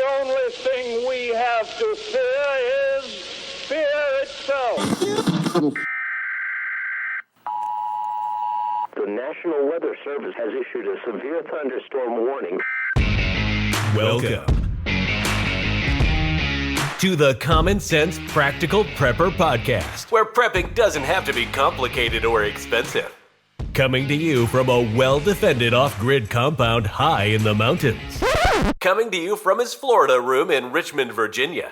only thing we have to fear is fear itself. The National Weather Service has issued a severe thunderstorm warning. Welcome to the Common Sense Practical Prepper Podcast, where prepping doesn't have to be complicated or expensive. Coming to you from a well-defended off-grid compound high in the mountains. Coming to you from his Florida room in Richmond, Virginia.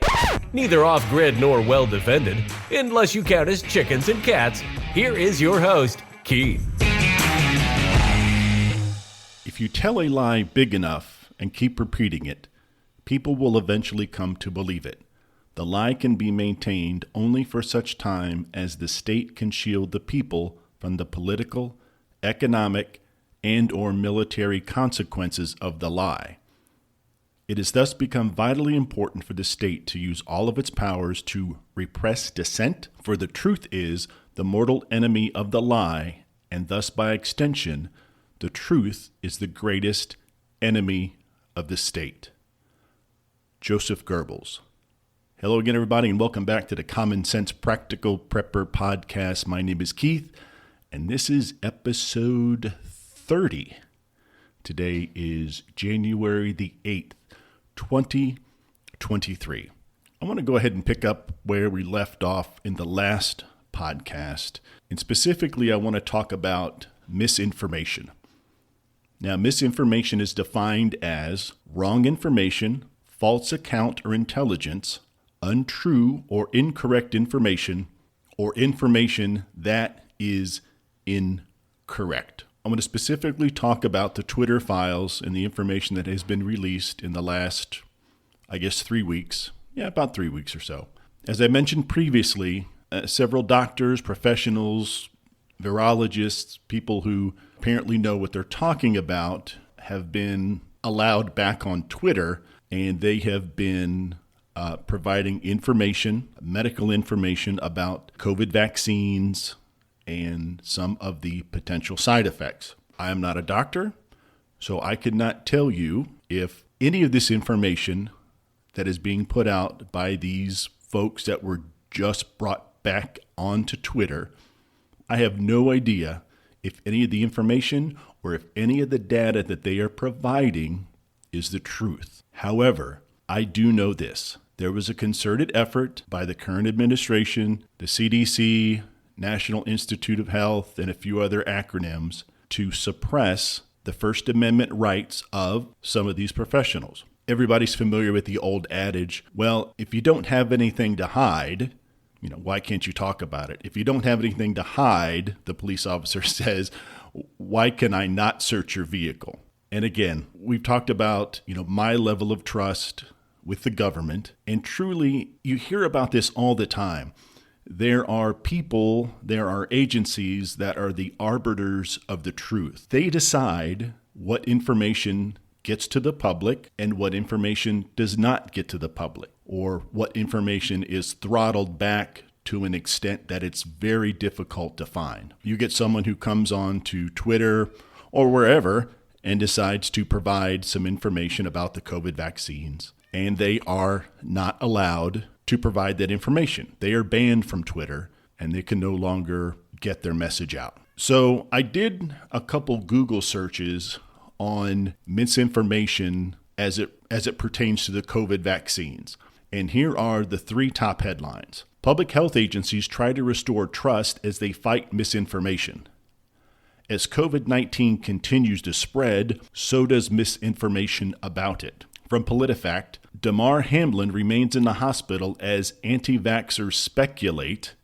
Neither off-grid nor well-defended, unless you count as chickens and cats. Here is your host, Keith. If you tell a lie big enough and keep repeating it, people will eventually come to believe it. The lie can be maintained only for such time as the state can shield the people from the political, economic, and/or military consequences of the lie. It has thus become vitally important for the state to use all of its powers to repress dissent, for the truth is the mortal enemy of the lie, and thus by extension, the truth is the greatest enemy of the state. Joseph Goebbels. Hello again, everybody, and welcome back to the Common Sense Practical Prepper Podcast. My name is Keith, and this is episode 30. Today is January the 8th, 2023. I want to go ahead and pick up where we left off in the last podcast, and specifically I want to talk about misinformation. Now, misinformation is defined as wrong information, false account or intelligence, untrue or incorrect information, or information that is incorrect. I'm going to specifically talk about the Twitter files and the information that has been released in the last, 3 weeks. Yeah, about 3 weeks or so. As I mentioned previously, several doctors, professionals, virologists, people who apparently know what they're talking about have been allowed back on Twitter, and they have been providing information, medical information about COVID vaccines and some of the potential side effects. I am not a doctor, so I could not tell you if any of this information that is being put out by these folks that were just brought back onto Twitter, I have no idea if any of the information or if any of the data that they are providing is the truth. However, I do know this. There was a concerted effort by the current administration, the CDC, National Institute of Health, and a few other acronyms to suppress the First Amendment rights of some of these professionals. Everybody's familiar with the old adage, well, if you don't have anything to hide, why can't you talk about it? If you don't have anything to hide, the police officer says, why can I not search your vehicle? And again, we've talked about, my level of trust with the government, and truly, you hear about this all the time. There are people, there are agencies that are the arbiters of the truth. They decide what information gets to the public and what information does not get to the public, or what information is throttled back to an extent that it's very difficult to find. You get someone who comes on to Twitter or wherever and decides to provide some information about the COVID vaccines, and they are not allowed to provide that information. They are banned from Twitter, and they can no longer get their message out. So I did a couple Google searches on misinformation as it pertains to the COVID vaccines. And here are the 3 top headlines. Public health agencies try to restore trust as they fight misinformation. As COVID-19 continues to spread, so does misinformation about it. From PolitiFact, Damar Hamlin remains in the hospital as anti-vaxxers speculate.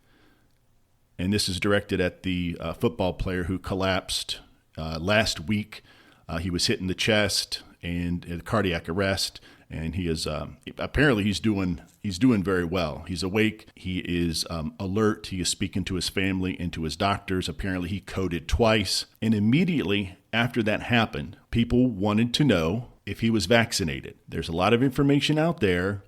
And this is directed at the football player who collapsed last week. He was hit in the chest and had cardiac arrest, and he is apparently he's doing very well. He's awake. He is alert. He is speaking to his family and to his doctors. Apparently, he coded twice, and immediately after that happened, people wanted to know if he was vaccinated. There's a lot of information out there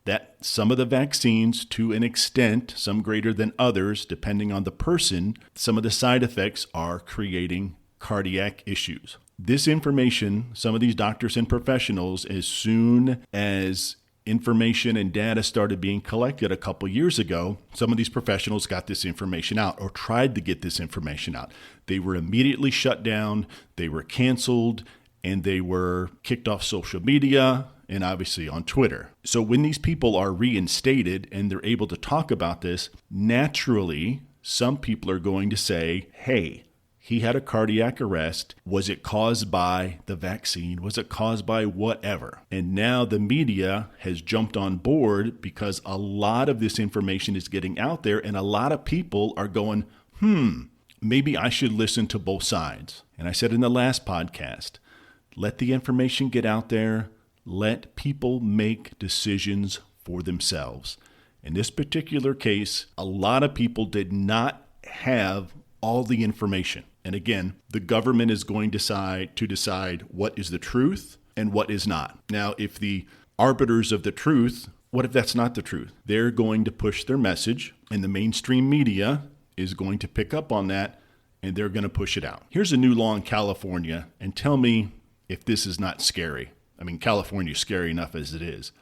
that some of the vaccines, to an extent, some greater than others, depending on the person, some of the side effects are creating cardiac issues. this information, some of these doctors and professionals, as soon as information and data started being collected a couple years ago, some of these professionals got this information out or tried to get this information out. They were immediately shut down, they were canceled, and they were kicked off social media and obviously on Twitter. So when these people are reinstated and they're able to talk about this, naturally, some people are going to say, hey, he had a cardiac arrest. Was it caused by the vaccine? Was it caused by whatever? And now the media has jumped on board because a lot of this information is getting out there and a lot of people are going, maybe I should listen to both sides. And I said in the last podcast, let the information get out there. Let people make decisions for themselves. In this particular case, a lot of people did not have all the information. And again, the government is going to decide what is the truth and what is not. Now, if the arbiters of the truth, what if that's not the truth? They're going to push their message, and the mainstream media is going to pick up on that, and they're going to push it out. Here's a new law in California, and tell me if this is not scary. I mean, California is scary enough as it is.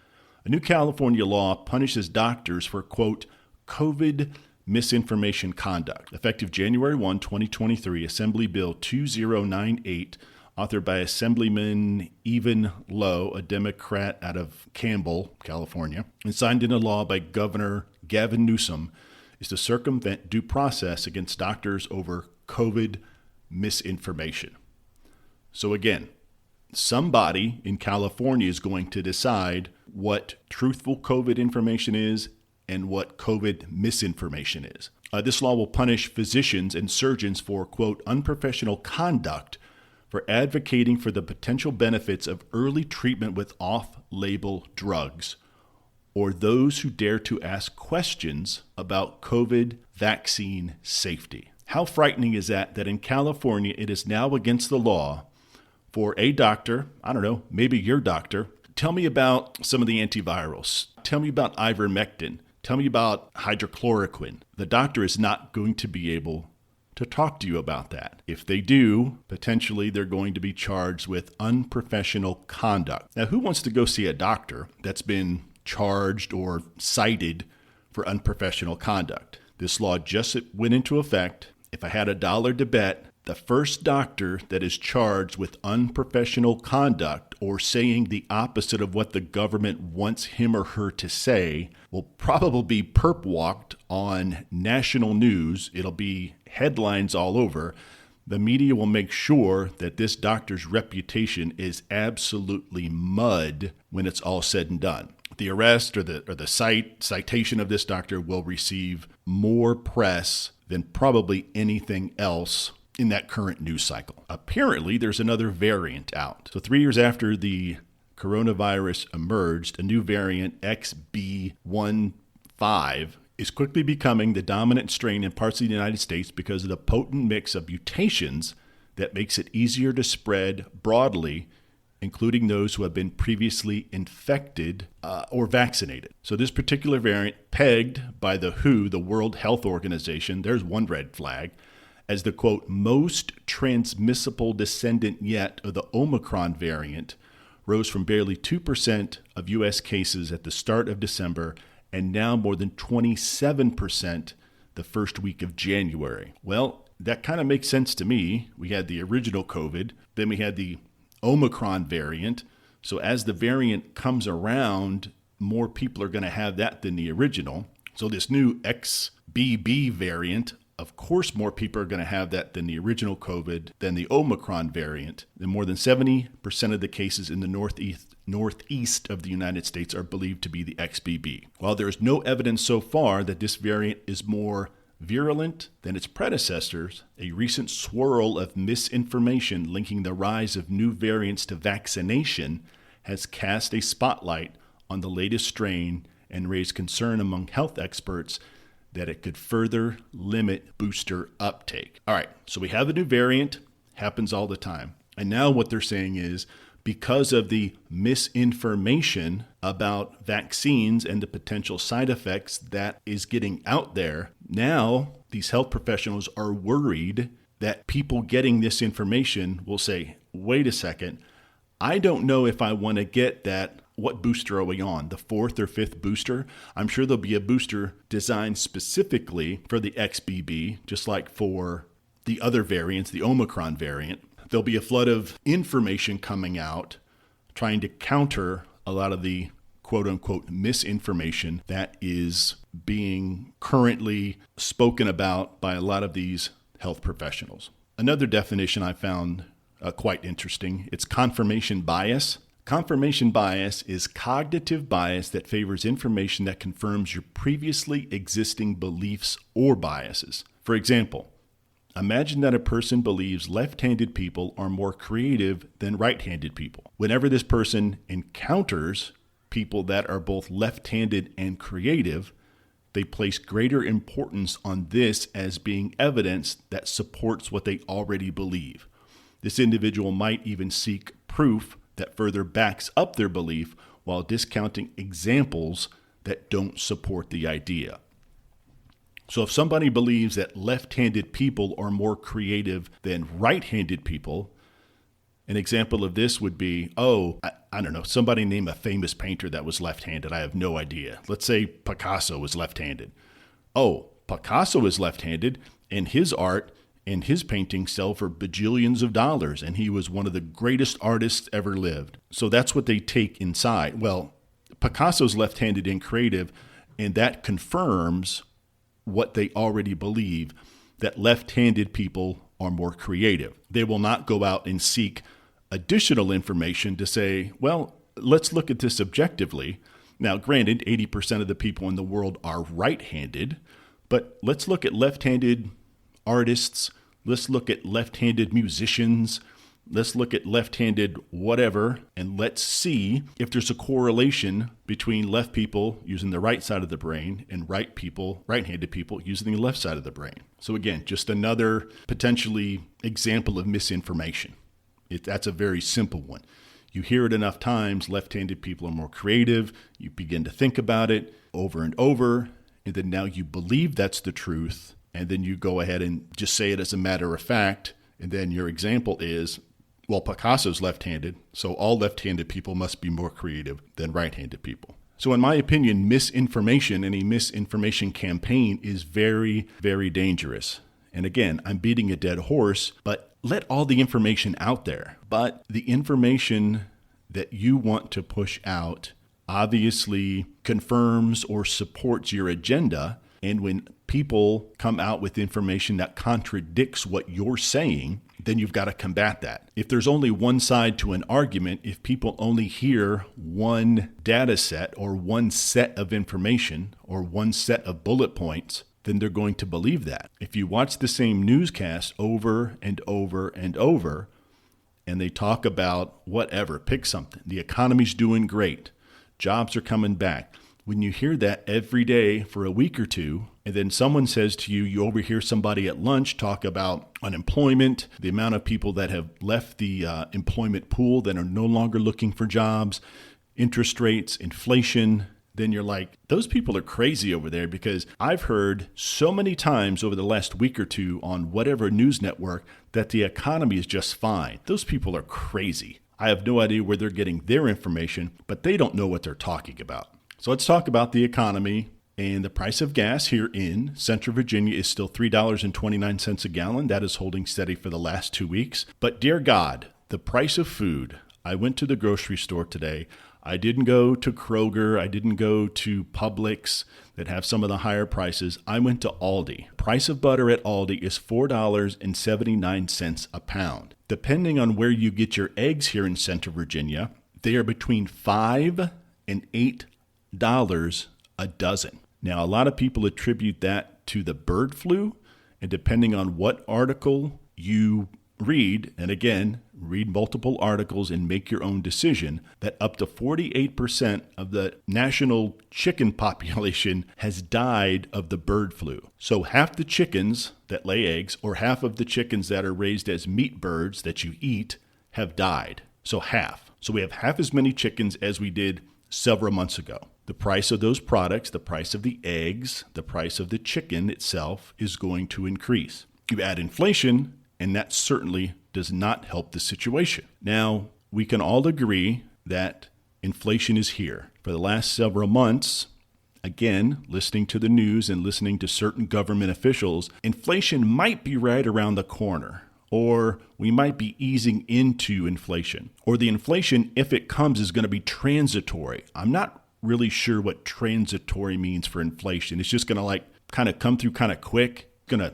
A new California law punishes doctors for, quote, COVID misinformation conduct. Effective January 1, 2023, Assembly Bill 2098, authored by Assemblyman Even Lowe, a Democrat out of Campbell, California, and signed into law by Governor Gavin Newsom, is to circumvent due process against doctors over COVID misinformation. So again, somebody in California is going to decide what truthful COVID information is and what COVID misinformation is. This law will punish physicians and surgeons for, quote, unprofessional conduct for advocating for the potential benefits of early treatment with off-label drugs, or those who dare to ask questions about COVID vaccine safety. How frightening is that in California it is now against the law for a doctor, I don't know, maybe your doctor, tell me about some of the antivirals. Tell me about ivermectin. Tell me about hydrochloroquine. The doctor is not going to be able to talk to you about that. If they do, potentially they're going to be charged with unprofessional conduct. Now, who wants to go see a doctor that's been charged or cited for unprofessional conduct? This law just went into effect. If I had $1 to bet, the first doctor that is charged with unprofessional conduct or saying the opposite of what the government wants him or her to say will probably be perp walked on national news. It'll be headlines all over. The media will make sure that this doctor's reputation is absolutely mud when it's all said and done. The arrest or the citation of this doctor will receive more press than probably anything else in that current news cycle. Apparently, there's another variant out. So 3 years after the coronavirus emerged, a new variant, XB.1.5, is quickly becoming the dominant strain in parts of the United States because of the potent mix of mutations that makes it easier to spread broadly, including those who have been previously infected or vaccinated. So this particular variant, pegged by the WHO, the World Health Organization, there's one red flag, as the, quote, most transmissible descendant yet of the Omicron variant, rose from barely 2% of U.S. cases at the start of December and now more than 27% the first week of January. Well, that kind of makes sense to me. We had the original COVID, then we had the Omicron variant. So as the variant comes around, more people are going to have that than the original. So this new XBB variant, of course, more people are going to have that than the original COVID, than the Omicron variant. And more than 70% of the cases in the northeast of the United States are believed to be the XBB. While there is no evidence so far that this variant is more virulent than its predecessors, a recent swirl of misinformation linking the rise of new variants to vaccination has cast a spotlight on the latest strain and raised concern among health experts that it could further limit booster uptake. All right, so we have a new variant, happens all the time. And now what they're saying is because of the misinformation about vaccines and the potential side effects that is getting out there, now these health professionals are worried that people getting this information will say, wait a second, I don't know if I want to get that. What booster are we on? The 4th or 5th booster? I'm sure there'll be a booster designed specifically for the XBB, just like for the other variants, the Omicron variant. There'll be a flood of information coming out trying to counter a lot of the quote-unquote misinformation that is being currently spoken about by a lot of these health professionals. Another definition I found quite interesting. It's confirmation bias. Confirmation bias is cognitive bias that favors information that confirms your previously existing beliefs or biases. For example, imagine that a person believes left-handed people are more creative than right-handed people. Whenever this person encounters people that are both left-handed and creative, they place greater importance on this as being evidence that supports what they already believe. This individual might even seek proof that further backs up their belief while discounting examples that don't support the idea. So if somebody believes that left-handed people are more creative than right-handed people, an example of this would be, I don't know, somebody name a famous painter that was left-handed. I have no idea. Let's say Picasso was left-handed. Picasso is left-handed, and his art and his paintings sell for bajillions of dollars, and he was one of the greatest artists ever lived. So that's what they take inside. Well, Picasso's left-handed and creative, and that confirms what they already believe, that left-handed people are more creative. They will not go out and seek additional information to say, well, let's look at this objectively. Now, granted, 80% of the people in the world are right-handed, but let's look at left-handed artists. Let's look at left-handed musicians. Let's look at left-handed whatever, and let's see if there's a correlation between left people using the right side of the brain and right-handed people using the left side of the brain. So again, just another potentially example of misinformation. That's a very simple one. You hear it enough times, left-handed people are more creative. You begin to think about it over and over, and then now you believe that's the truth, and then you go ahead and just say it as a matter of fact, and then your example is, well, Picasso's left-handed, so all left-handed people must be more creative than right-handed people. So in my opinion, misinformation and a misinformation campaign is very, very dangerous. And again, I'm beating a dead horse, but let all the information out there. But the information that you want to push out obviously confirms or supports your agenda. And when people come out with information that contradicts what you're saying, then you've got to combat that. If there's only one side to an argument, if people only hear one data set or one set of information or one set of bullet points, then they're going to believe that. If you watch the same newscast over and over and over, and they talk about whatever, pick something, the economy's doing great, jobs are coming back. When you hear that every day for a week or two, and then someone says to you, you overhear somebody at lunch talk about unemployment, the amount of people that have left the employment pool that are no longer looking for jobs, interest rates, inflation, then you're like, those people are crazy over there, because I've heard so many times over the last week or two on whatever news network that the economy is just fine. Those people are crazy. I have no idea where they're getting their information, but they don't know what they're talking about. So let's talk about the economy. And the price of gas here in Central Virginia is still $3.29 a gallon. That is holding steady for the last 2 weeks. But dear God, the price of food. I went to the grocery store today. I didn't go to Kroger. I didn't go to Publix that have some of the higher prices. I went to Aldi. Price of butter at Aldi is $4.79 a pound. Depending on where you get your eggs here in Central Virginia, they are between $5 and $8 a dozen. Now, a lot of people attribute that to the bird flu, and depending on what article you read, and again, read multiple articles and make your own decision, that up to 48% of the national chicken population has died of the bird flu. So half the chickens that lay eggs, or half of the chickens that are raised as meat birds that you eat, have died. So half. So we have half as many chickens as we did several months ago. The price of those products, the price of the eggs, the price of the chicken itself is going to increase. You add inflation, and that certainly does not help the situation. Now, we can all agree that inflation is here. For the last several months, again, listening to the news and listening to certain government officials, inflation might be right around the corner, or we might be easing into inflation, or the inflation, if it comes, is going to be transitory. I'm not really sure what transitory means for inflation. It's just going to kind of come through kind of quick.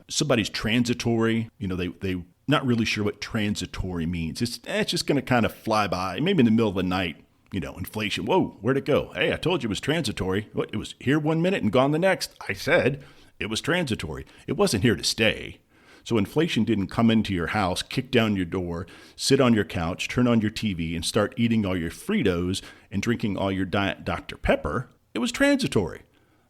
Somebody's transitory. They not really sure what transitory means. It's just going to kind of fly by. Maybe in the middle of the night, inflation. Whoa, where'd it go? Hey, I told you it was transitory. What? It was here 1 minute and gone the next. I said it was transitory. It wasn't here to stay. So inflation didn't come into your house, kick down your door, sit on your couch, turn on your TV, and start eating all your Fritos and drinking all your Diet Dr. Pepper. It was transitory.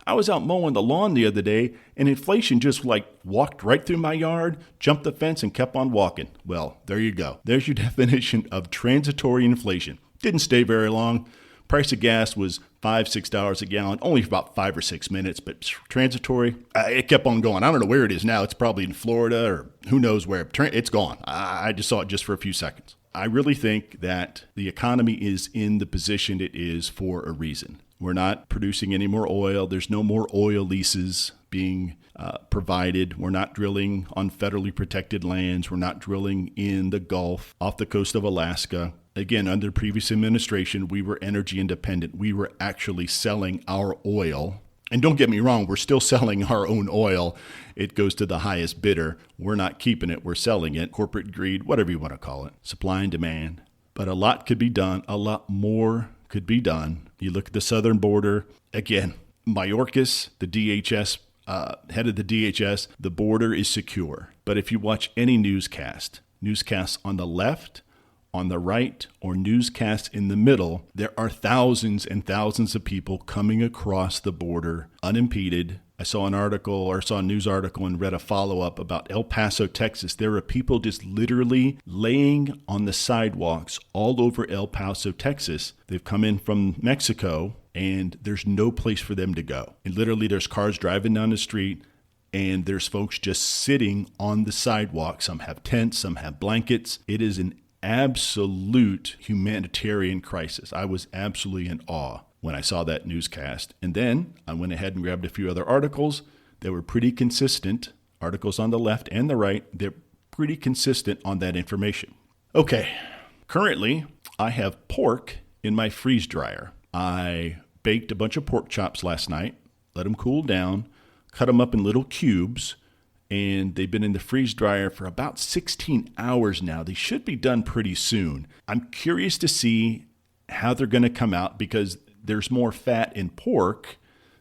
I was out mowing the lawn the other day, and inflation just walked right through my yard, jumped the fence, and kept on walking. Well, there you go. There's your definition of transitory inflation. Didn't stay very long. Price of gas was $5-6 a gallon, only for about 5 or 6 minutes, but transitory, it kept on going. I don't know where it is now. It's probably in Florida or who knows where. It's gone. I just saw it just for a few seconds. I really think that the economy is in the position it is for a reason. We're not producing any more oil. There's no more oil leases being provided. We're not drilling on federally protected lands. We're not drilling in the Gulf, off the coast of Alaska. Again, under previous administration, we were energy independent. We were actually selling our oil. And don't get me wrong, we're still selling our own oil. It goes to the highest bidder. We're not keeping it. We're selling it. Corporate greed, whatever you want to call it. Supply and demand. But a lot could be done. A lot more could be done. You look at the southern border. Again, Mayorkas, the DHS, head of the DHS, the border is secure. But if you watch any newscasts on the left, on the right, or newscasts in the middle, there are thousands and thousands of people coming across the border unimpeded. I saw a news article and read a follow-up about El Paso, Texas. There are people just literally laying on the sidewalks all over El Paso, Texas. They've come in from Mexico, and there's no place for them to go. And literally there's cars driving down the street, and there's folks just sitting on the sidewalk. Some have tents, some have blankets. It is an absolute humanitarian crisis. I was absolutely in awe when I saw that newscast. And then I went ahead and grabbed a few other articles that were pretty consistent. Articles on the left and the right, they're pretty consistent on that information. Okay, currently I have pork in my freeze dryer. I baked a bunch of pork chops last night, let them cool down, cut them up in little cubes, and they've been in the freeze dryer for about 16 hours now. They should be done pretty soon. I'm curious to see how they're going to come out because there's more fat in pork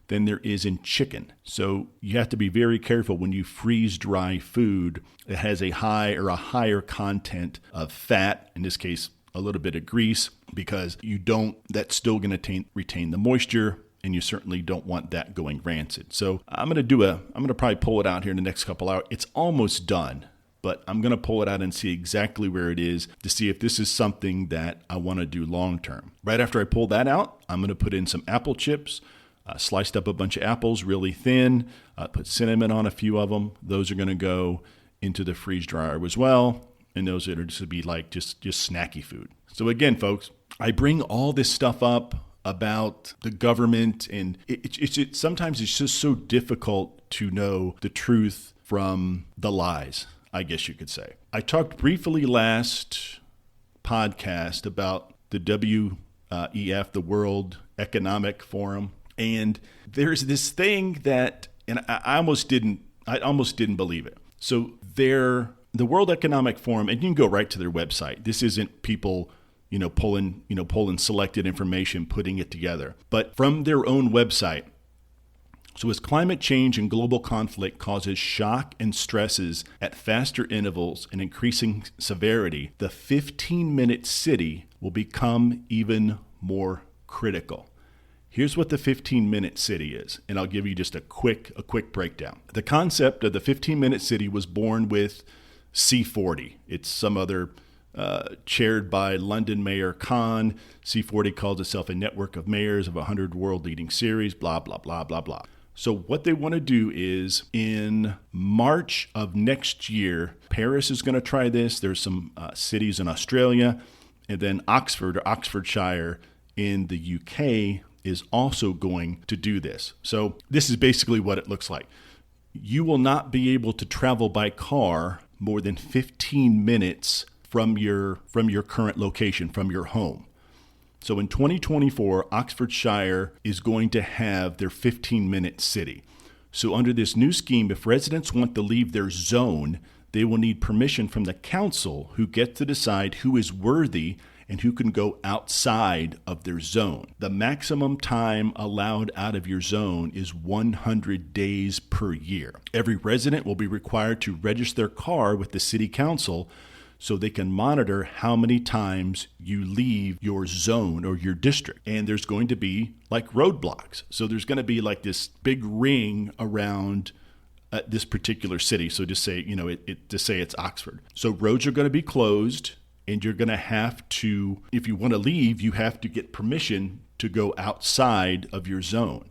than there is in chicken. So you have to be very careful when you freeze dry food that has a higher content of fat, in this case, a little bit of grease, because that's still going to retain the moisture. And you certainly don't want that going rancid. So I'm going to probably pull it out here in the next couple hours. It's almost done, but I'm going to pull it out and see exactly where it is to see if this is something that I want to do long term. Right after I pull that out, I'm going to put in some apple chips, sliced up a bunch of apples really thin, put cinnamon on a few of them. Those are going to go into the freeze dryer as well. And those are just to be like just snacky food. So again, folks, I bring all this stuff up about the government, and sometimes it's just so difficult to know the truth from the lies, I guess you could say. I talked briefly last podcast about the WEF, the World Economic Forum, and there's this thing that, and I almost didn't believe it. So the World Economic Forum, and you can go right to their website. This isn't people pulling selected information, putting it together. But from their own website, so as climate change and global conflict causes shock and stresses at faster intervals and increasing severity, the 15-minute city will become even more critical. Here's what the 15-minute city is, and I'll give you just a quick breakdown. The concept of the 15-minute city was born with C40. It's some other chaired by London Mayor Khan. C40 calls itself a network of mayors of 100 world-leading cities, blah, blah, blah, blah, blah. So what they want to do is in March of next year, Paris is going to try this. There's some cities in Australia, and then Oxford or Oxfordshire in the UK is also going to do this. So this is basically what it looks like. You will not be able to travel by car more than 15 minutes from your current location, from your home. So in 2024, Oxfordshire is going to have their 15-minute city. So under this new scheme, if residents want to leave their zone, they will need permission from the council, who get to decide who is worthy and who can go outside of their zone. The maximum time allowed out of your zone is 100 days per year. Every resident will be required to register their car with the city council so they can monitor how many times you leave your zone or your district. And there's going to be like roadblocks. So there's going to be like this big ring around this particular city. So just say, just say it's Oxford. So roads are going to be closed, and you're going to have to, if you want to leave, you have to get permission to go outside of your zone.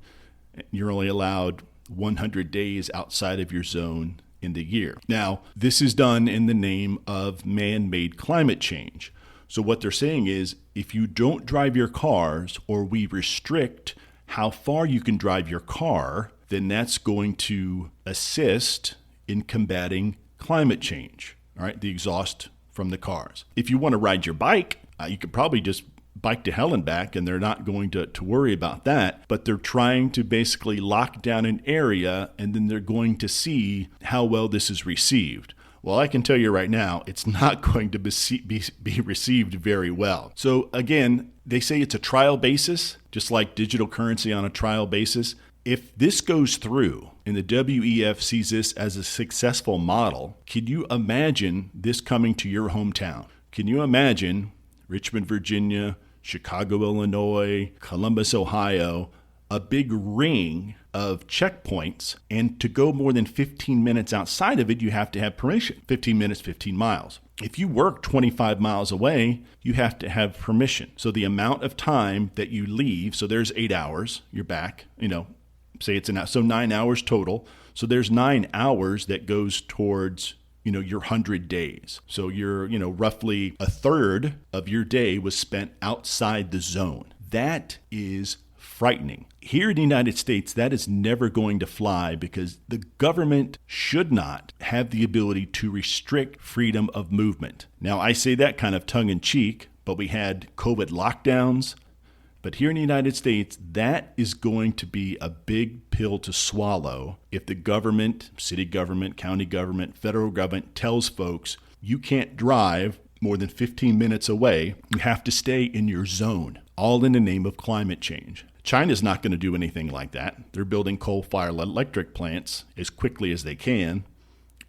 You're only allowed 100 days outside of your zone in the year. Now, this is done in the name of man-made climate change. So what they're saying is, if you don't drive your cars, or we restrict how far you can drive your car, then that's going to assist in combating climate change, all right, the exhaust from the cars. If you want to ride your bike, you could probably just bike to hell and back, and they're not going to worry about that. But they're trying to basically lock down an area, and then they're going to see how well this is received. Well, I can tell you right now, it's not going to be received very well. So again, they say it's a trial basis, just like digital currency on a trial basis. If this goes through and the WEF sees this as a successful model, can you imagine this coming to your hometown? Can you imagine Richmond, Virginia, Chicago, Illinois, Columbus, Ohio, a big ring of checkpoints, and to go more than 15 minutes outside of it, you have to have permission. 15 minutes, 15 miles. If you work 25 miles away, you have to have permission. So the amount of time that you leave, so there's 8 hours, you're back, say it's so 9 hours total. So there's 9 hours that goes towards, your 100 days. So you're, roughly a third of your day was spent outside the zone. That is frightening. Here in the United States, that is never going to fly, because the government should not have the ability to restrict freedom of movement. Now, I say that kind of tongue in cheek, but we had COVID lockdowns. But here in the United States, that is going to be a big pill to swallow if the government, city government, county government, federal government tells folks you can't drive more than 15 minutes away. You have to stay in your zone, all in the name of climate change. China's not going to do anything like that. They're building coal-fired electric plants as quickly as they can.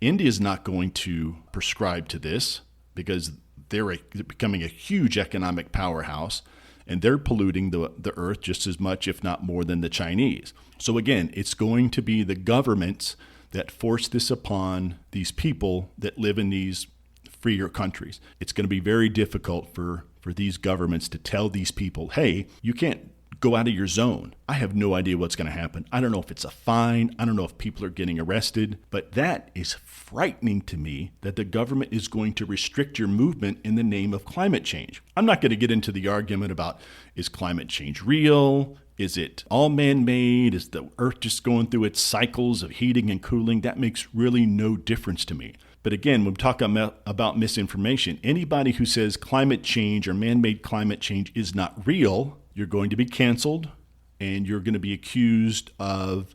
India's not going to prescribe to this, because they're becoming a huge economic powerhouse, and they're polluting the earth just as much, if not more, than the Chinese. So again, it's going to be the governments that force this upon these people that live in these freer countries. It's going to be very difficult for these governments to tell these people, hey, you can't go out of your zone. I have no idea what's going to happen. I don't know if it's a fine. I don't know if people are getting arrested. But that is frightening to me, that the government is going to restrict your movement in the name of climate change. I'm not going to get into the argument about, is climate change real? Is it all man-made? Is the earth just going through its cycles of heating and cooling? That makes really no difference to me. But again, when we talk about misinformation, anybody who says climate change or man-made climate change is not real, you're going to be canceled, and you're going to be accused of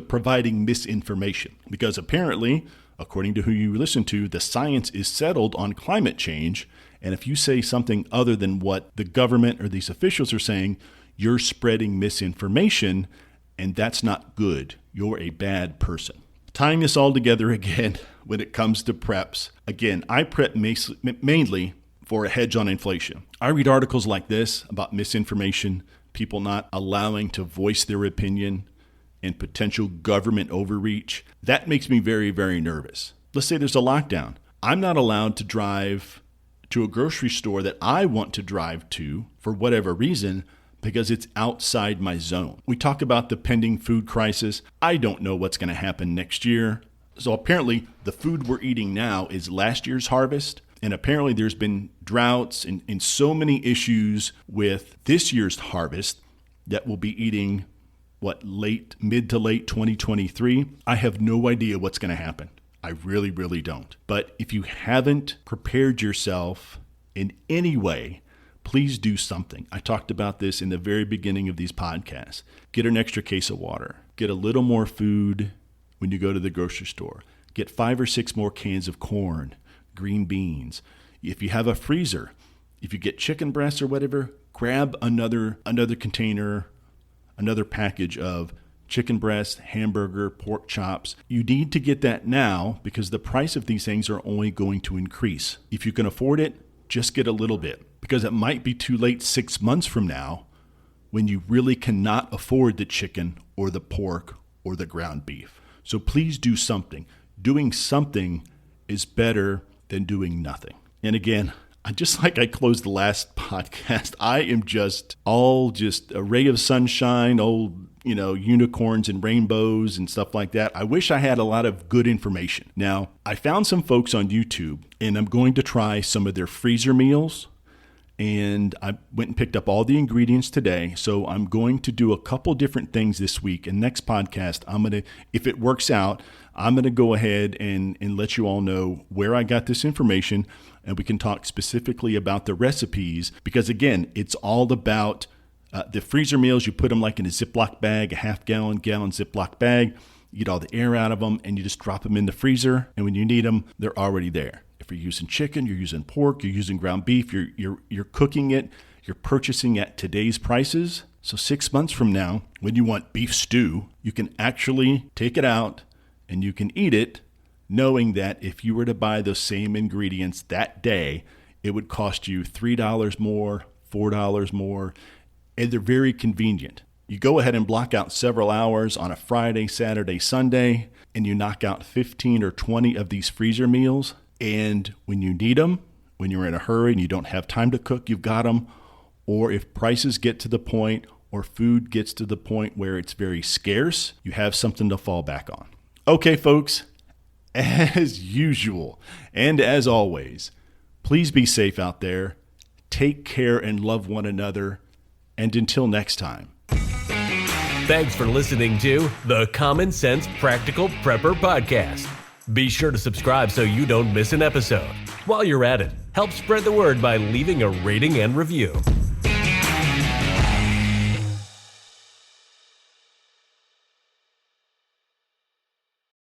providing misinformation. Because apparently, according to who you listen to, the science is settled on climate change. And if you say something other than what the government or these officials are saying, you're spreading misinformation, and that's not good. You're a bad person. Tying this all together again, when it comes to preps, again, I prep mainly for a hedge on inflation. I read articles like this about misinformation, people not allowing to voice their opinion, and potential government overreach. That makes me very, very nervous. Let's say there's a lockdown. I'm not allowed to drive to a grocery store that I want to drive to for whatever reason, because it's outside my zone. We talk about the pending food crisis. I don't know what's going to happen next year. So apparently the food we're eating now is last year's harvest. And apparently there's been droughts and so many issues with this year's harvest that we'll be eating, mid to late 2023. I have no idea what's going to happen. I really, really don't. But if you haven't prepared yourself in any way, please do something. I talked about this in the very beginning of these podcasts. Get an extra case of water. Get a little more food when you go to the grocery store. Get 5 or 6 more cans of corn, green beans. If you have a freezer, if you get chicken breasts or whatever, grab another container, another package of chicken breast, hamburger, pork chops. You need to get that now because the price of these things are only going to increase. If you can afford it, just get a little bit because it might be too late 6 months from now when you really cannot afford the chicken or the pork or the ground beef. So please do something. Doing something is better than doing nothing. And again, just like I closed the last podcast, I am just a ray of sunshine, unicorns and rainbows and stuff like that. I wish I had a lot of good information. Now, I found some folks on YouTube, and I'm going to try some of their freezer meals. And I went and picked up all the ingredients today. So I'm going to do a couple different things this week. And next podcast, if it works out, I'm going to go ahead and let you all know where I got this information. And we can talk specifically about the recipes. Because again, it's all about the freezer meals. You put them like in a Ziploc bag, a half-gallon Ziploc bag. You get all the air out of them and you just drop them in the freezer. And when you need them, they're already there. If you're using chicken, you're using pork, you're using ground beef, you're cooking it, you're purchasing at today's prices. So 6 months from now, when you want beef stew, you can actually take it out and you can eat it knowing that if you were to buy those same ingredients that day, it would cost you $3 more, $4 more, and they're very convenient. You go ahead and block out several hours on a Friday, Saturday, Sunday, and you knock out 15 or 20 of these freezer meals. And when you need them, when you're in a hurry and you don't have time to cook, you've got them. Or if prices get to the point or food gets to the point where it's very scarce, you have something to fall back on. Okay, folks, as usual and as always, please be safe out there. Take care and love one another. And until next time. Thanks for listening to the Common Sense Practical Prepper Podcast. Be sure to subscribe so you don't miss an episode. While you're at it, help spread the word by leaving a rating and review.